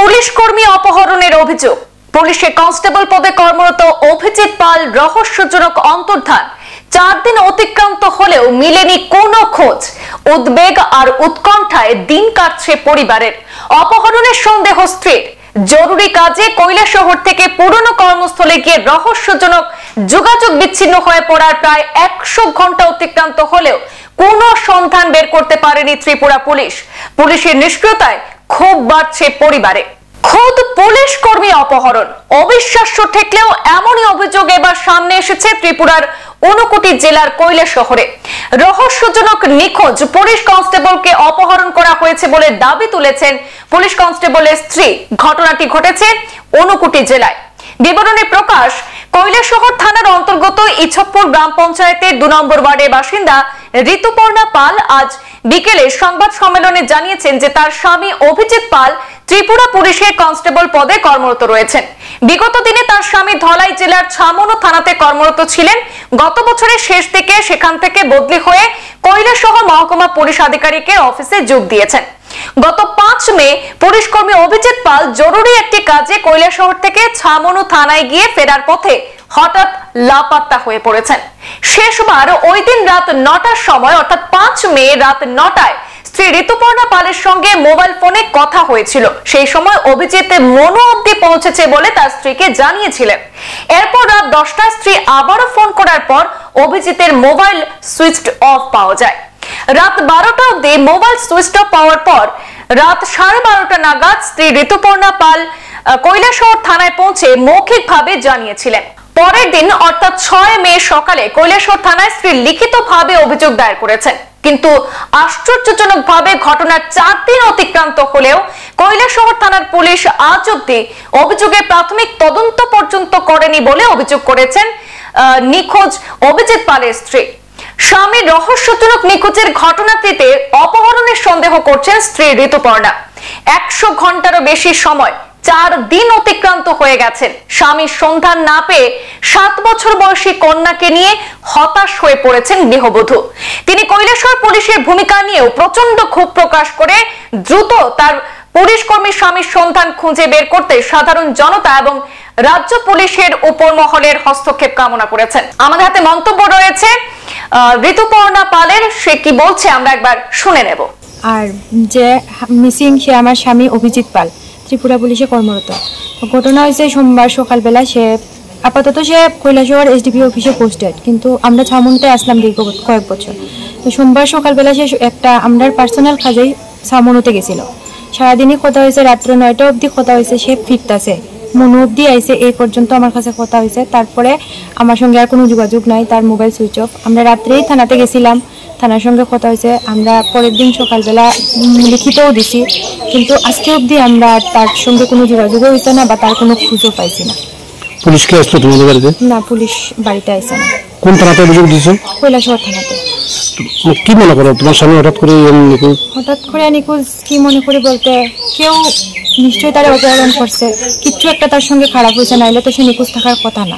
Police কর্মী অপহরণের অভিযোগ। পুলিশে কনস্টেবল পদে কর্মরত অভিজিৎ পাল রহস্যজনক অন্তর্ধান। 4 দিন অতিক্রান্ত হলেও মিলেনি কোনো খোঁজ। উদ্বেগ আর উৎকণ্ঠায় দিন কাটছে পরিবারের। অপহরণের সন্দেহ স্ত্রীর। জরুরি কাজে কৈলাসহর থেকে পুরনো কর্মস্থলে গিয়ে রহস্যজনক যোগাযোগ বিচ্ছিন্ন হয়ে পড়ার প্রায় 100 ঘন্টা অতিক্রান্ত হলেও কোনো সন্ধান বের করতে পারেনি ত্রিপুরা পুলিশ। পুলিশের নিষ্ক্রিয়তায় ক্ষোভ বাড়ছে পরিবারে। খোদ পুলিশ কর্মী অপহরণ। অবিশ্বাস্য ঠেকলেও এমনই অভিযোগ এবার সামনে এসেছে ত্রিপুরার ঊনকোটি জেলার কৈলাসহরে। রহস্যজনক নিখোঁজ পুলিশ কনস্টেবলকে অপহরণ করা হয়েছে বলে দাবি তুলেছেন পুলিশ কনস্টেবলের স্ত্রী। ঘটনাটি ঘটেছে ঊনকোটি জেলায়। বিবরণে প্রকাশ, কৈলাসহর থানার অন্তর্গত ইছপপুর গ্রাম পঞ্চায়েতের 2 নম্বর ওয়ার্ডের বাসিন্দা ঋতুপর্ণা পাল আজ বিকেলে সংবাদ সম্মেলনে জানিয়েছেন যে তার স্বামী অভিজিৎ পাল ত্রিপুরা পুলিশের কনস্টেবল পদে কর্মরত রয়েছেন। বিগত দিনে তার স্বামী ধলাই জেলার ছামনো থানাতে কর্মরত ছিলেন। গত বছরের শেষ দিকে সেখান থেকে বদলি হয়ে কৈলাসহর মহকুমা পুলিশ আধিকারিকের অফিসে যোগ দিয়েছেন। গত 5 মে পুলিশ কর্মী অভিজিৎ পাল জরুরি একটি কাজে কৈলাসহর থেকে ছামনো থানায় গিয়ে ফেরার পথে হঠাৎ লাপাত্তা হয়ে পড়েছেন। শেষবার ওই দিন রাত 9টার সময় অর্থাৎ 5 মে রাত 9টায় স্ত্রী ঋতুপর্ণা পালের সঙ্গে মোবাইল ফোনে কথা হয়েছিল। সেই সময় অভিজিৎ মনু অবধি পৌঁছেছে বলে তার স্ত্রীকে জানিয়েছিলেন। এরপর রাত 10টায় স্ত্রী আবারও ফোন করার পর অভিজিতের মোবাইল সুইচড অফ পাওয়া যায়। রাত 12টা অবধি মোবাইল সুইচড অফ পাওয়ার পর রাত 12:30টা নাগাদ স্ত্রী ঋতুপর্ণা পাল কৈলাসহর থানায় পৌঁছে মৌখিকভাবে জানিয়েছিলেন। পরের দিন অর্থাৎ 6 মে সকালে কৈলাসহর থানায় স্ত্রী লিখিতভাবে অভিযোগ দায়ের করেছেন। কিন্তু আশ্চর্যজনকভাবে ঘটনার 4 দিন অতিক্রান্ত হলেও কৈলাসহর থানার পুলিশ আজ অবধি অভিযোগের প্রাথমিক তদন্ত পর্যন্ত করেনি বলে অভিযোগ করেছেন নিখোঁজ অভিজিৎ পালের স্ত্রী। স্বামীর রহস্যজনক নিখোঁজের ঘটনাটিতে অপহরণের সন্দেহ করছেন স্ত্রী ঋতুপর্ণা। 100 ঘন্টারও বেশি সময় 4 দিন অতিক্রান্ত হয়ে গেছেন। স্বামীর সন্ধান না পেয়ে 7 বছর বয়সী কন্যাকে নিয়ে হতাশ হয়ে পড়েছেন গৃহবধূ। তিনি কৈলাসহর পুলিশের ভূমিকা নিয়েও প্রচন্ড ক্ষোভ প্রকাশ করে দ্রুত তার পুলিশ কর্মী স্বামীর সন্ধান খুঁজে বের করতে সাধারণ জনতা এবং রাজ্য পুলিশের উপর মহলের হস্তক্ষেপ কামনা করেছেন। আমাদের হাতে মন্তব্য রয়েছে ঋতুপর্ণা পালের। সে কি বলছে আমরা একবার শুনে নেব। আর যে মিসিং সে আমার স্বামী অভিজিৎ পাল, ত্রিপুরা পুলিশে কর্মরত। ঘটনা হয়েছে সোমবার সকালবেলা। সে আপাতত সে কৈলাসহর এসডিপি অফিসে পোস্টেড, কিন্তু আমরা ছামনতে আসলাম দীর্ঘ কয়েক বছর। তো সোমবার সকালবেলা সে একটা আমরা পার্সোনাল কাজেই ছামনতে গেছিল। সারাদিনই কথা হয়েছে, রাত্রে 9টা অবধি কথা হয়েছে। সে ফিরতেছে, মনু অবধি আইসে, এই পর্যন্ত আমার কাছে কথা হয়েছে। তারপরে আমার সঙ্গে আর কোনো যোগাযোগ নাই, তার মোবাইল সুইচ অফ। আমরা রাত্রেই থানাতে গেছিলাম, থানার সঙ্গে কথা হয়েছে। আমরা পরের দিন সকালবেলা লিখিতও দিছি, কিন্তু আজকে অবধি আমরা তার সঙ্গে কোনো যোগাযোগও হয়েছে না বা তার কোনো খুঁজও পাইছি না। পুলিশ কি আসলো তোমাদের বাড়িতে? না, পুলিশ বাড়িতে আইছে না। কোন থানাতে অভিযোগ দিয়েছো? কৈলাসহর থানাতে। কি মনে করো তোমার স্বামী হঠাৎ করে নিখোঁজ? হঠাৎ করে নিখোঁজ কি মনে করি বলতে, কেউ নিশ্চয়ই তারা অপহরণ করছে, কিচ্ছু একটা তার সঙ্গে খারাপ হয়েছে, নাইলে তো সে নিখোঁজ থাকার কথা না।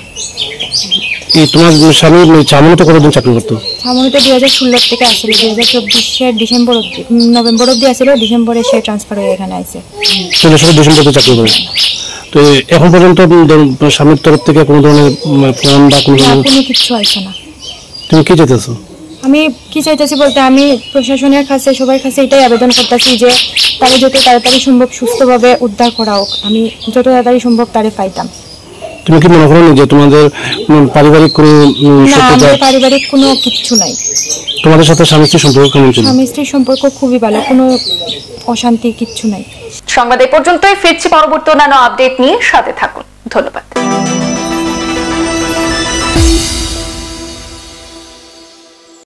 এই তোমার স্বামী ছামনতে কতদিন চাকরি করতো? ছামনতে 2016 থেকে আসলে 2024 ডিসেম্বর অবধি, নভেম্বর অবধি আসলে। ডিসেম্বরে সে ট্রান্সফার হয়ে এখানে আসে। 16 ডিসেম্বরে চাকরি করে। তো এখন পর্যন্ত স্বামীর তরফ থেকে কোনো ধরনের ফোন বা কোনো কিছু আসে না। তুমি কি চাইতেছো? আমি কি চাইতেছি বলতে, আমি প্রশাসনের কাছে সবার কাছে এটাই আবেদন করতেছি যে তারা যত তাড়াতাড়ি সম্ভব সুস্থভাবে উদ্ধার করা হোক। আমি যত তাড়াতাড়ি সম্ভব তারে পাইতাম। তুমি কি মনে করো যে তোমাদের পারিবারিক কোনো পারিবারিক কোনো কিছু নাই? তোমাদের সাথে স্বামী স্ত্রীর সম্পর্ক কেমন ছিল? স্বামী স্ত্রীর সম্পর্ক খুবই ভালো, কোনো অশান্তি কিচ্ছু নাই। সংবাদ এই পর্যন্তই। ফিরছি পরবর্তী অন্যান্য আপডেট নিয়ে, সাথে থাকুন। ধন্যবাদ।